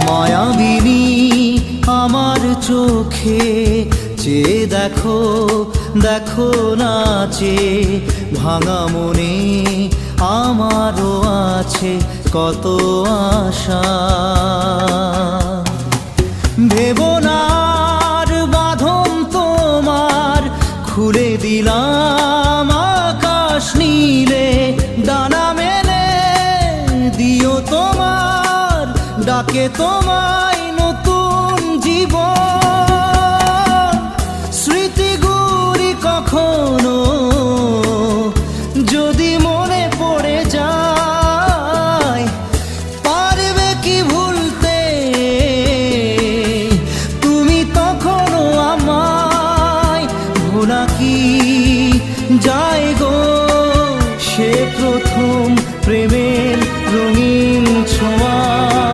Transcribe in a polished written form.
মায়াবিনী আমার চোখে চেয়ে দেখো, দেখো নাচে ভাঙা মনে আমারও আছে কত আশা। ভেবনার বাঁধন তোমার খুলে দিলাম আকাশ নীলে, ডানা মেলে দিও তোমার ডাকে তোমায়